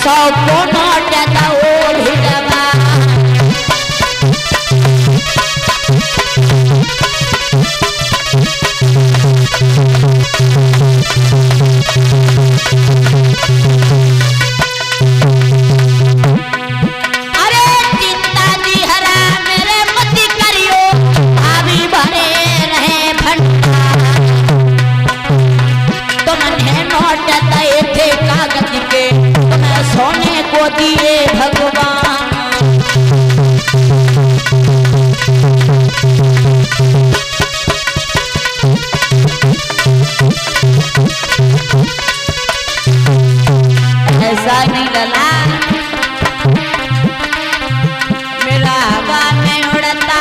सौ को नोट दो ढिलवा सोने को दिए भगवान ऐसा नहीं डला मेरा हवा में उड़ता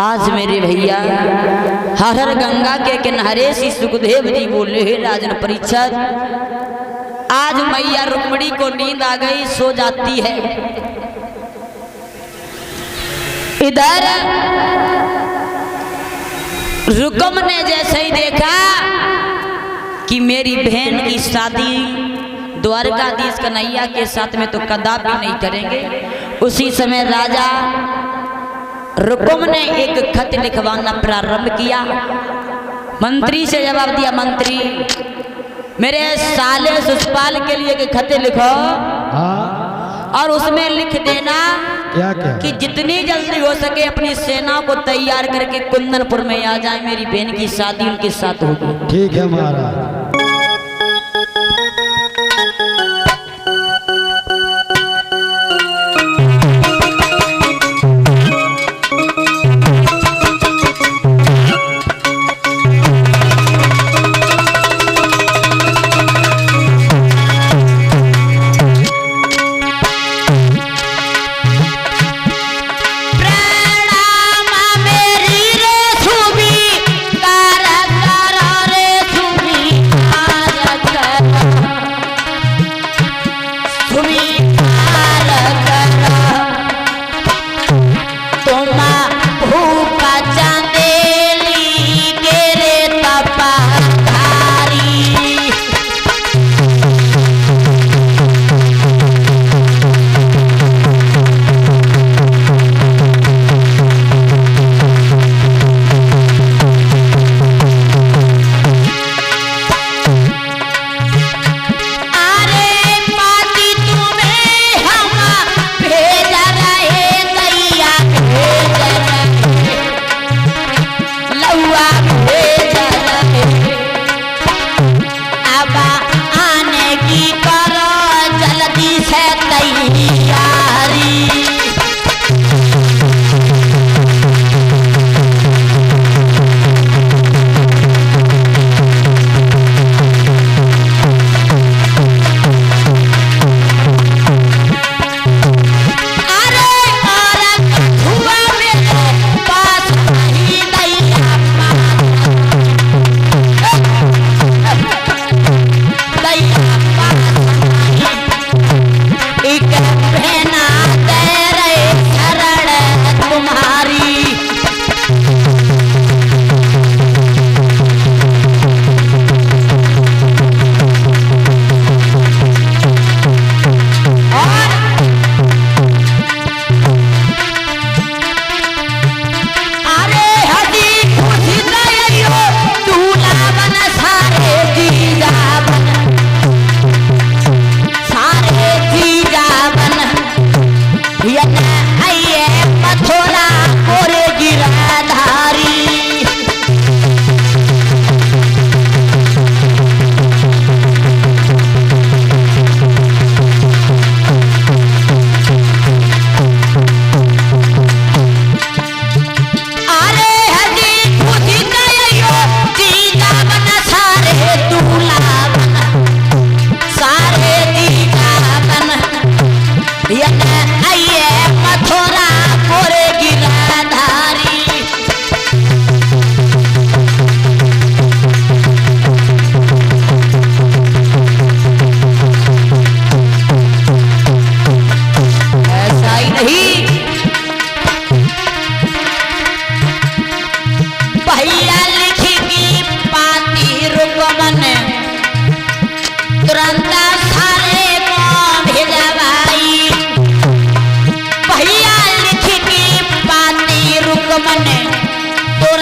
आज मेरे भैया हर हर गंगा के किनारे श्री सुखदेव जी बोले हे राजन परीक्षित, आज मैया रुक्मिणी को नींद आ गई, सो जाती है। इधर रुकम ने जैसे ही देखा कि मेरी बहन की शादी द्वारकाधीश कन्हैया के साथ में तो कदापि नहीं करेंगे, उसी समय राजा रुकुम ने एक खत लिखवाना प्रारंभ किया। मंत्री से जवाब दिया, मंत्री मेरे साले सुषपाल के लिए एक खत लिखो और उसमें लिख देना क्या कि जितनी जल्दी हो सके अपनी सेना को तैयार करके कुंदनपुर में आ जाए, मेरी बहन की शादी उनके साथ होगी। ठीक है महाराज।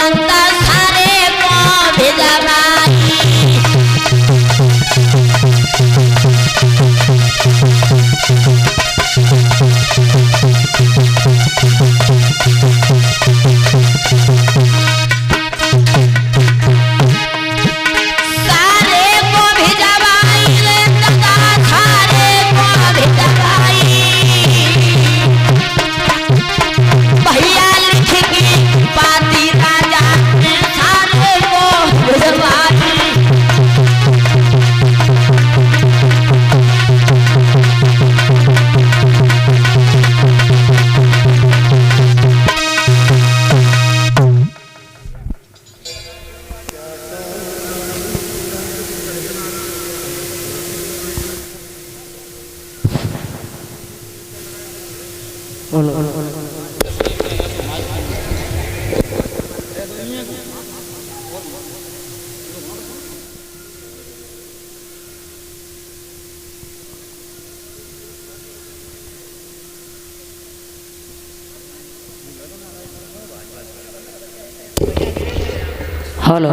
लेता सारे को भिजवाई। सारे को भिजवाई लेता सारे को भिजवाई। भैया लिख के पाती राजा ने सारे को भिजवाई। हेलो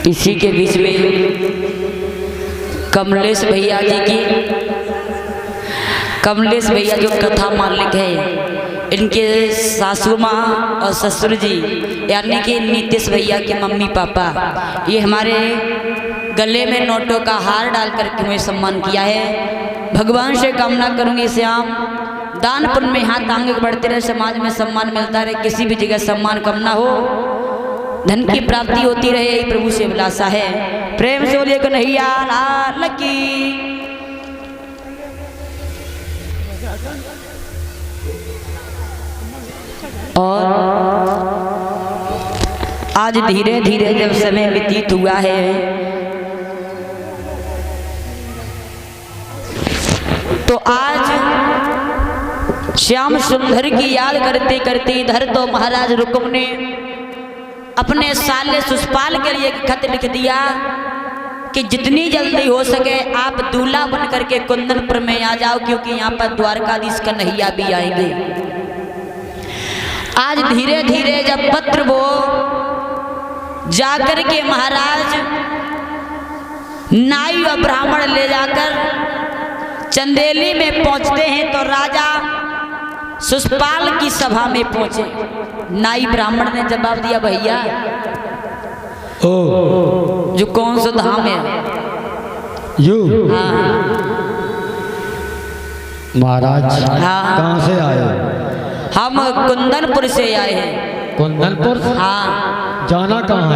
इसी के बीच में कमलेश भैया जी की, कमलेश भैया जो कथा मालिक है, इनके सासू माँ और ससुर जी यानी कि नीतीश भैया के मम्मी पापा, ये हमारे गले में नोटों का हार डाल करके हमें सम्मान किया है। भगवान से कामना करूंगी श्याम दान पुण्य में हाथ आगे बढ़ते रहे, समाज में सम्मान मिलता रहे, किसी भी जगह सम्मान कम ना हो, धन की प्राप्ति होती रहे, यही प्रभु से अभिलाषा है। प्रेम से बोलिए कन्हैया लाल की। और आज धीरे धीरे जब समय व्यतीत हुआ है, तो आज श्याम सुंदर की याद करते करते इधर तो महाराज रुकुम ने अपने साले सुषपाल के लिए खत लिख दिया कि जितनी जल्दी हो सके आप दूल्हा बन करके कुंदनपुर में आ जाओ, क्योंकि यहाँ पर द्वारकाधीश कन्हैया भी आएंगे। आज धीरे धीरे जब पत्र वो जाकर के महाराज नाई और ब्राह्मण ले जाकर चंदेली में पहुंचते हैं, तो राजा सुषपाल की सभा में पहुंचे। नाई ब्राह्मण ने जवाब दिया, भैया ओ जो कौन सा धाम है? यू हाँ महाराज हाँ। कहाँ से आए? हम कुंदनपुर से आए हैं। कुंदनपुर? हाँ। जाना कहाँ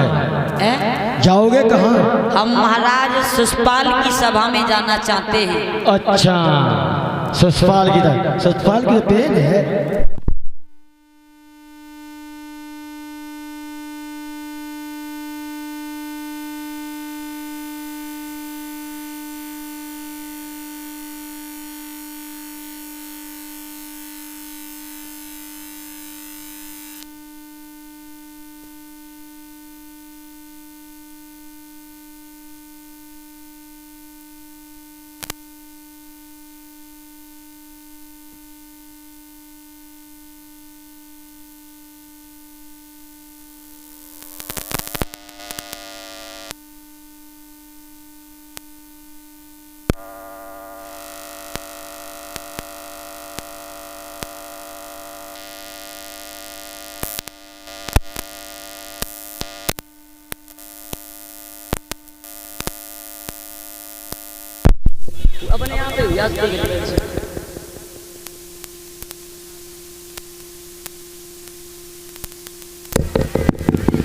है? जाओगे कहाँ? हम महाराज सुषपाल की सभा में जाना चाहते हैं। अच्छा, सुषपाल की तरफ। सुषपाल की पेन है। अपने आप पे याद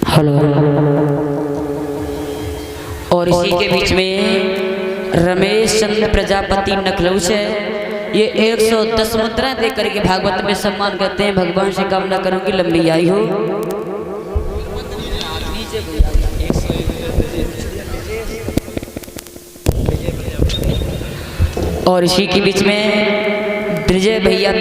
हेलो। और इसी के बीच में रमेश चंद्र प्रजापति नखलऊ से ये 110 मुद्राएं दे करके भागवत में सम्मान करते हैं। भगवान से कामना करूंगी लंबी आयु हो। और इसी के बीच में विजय भैया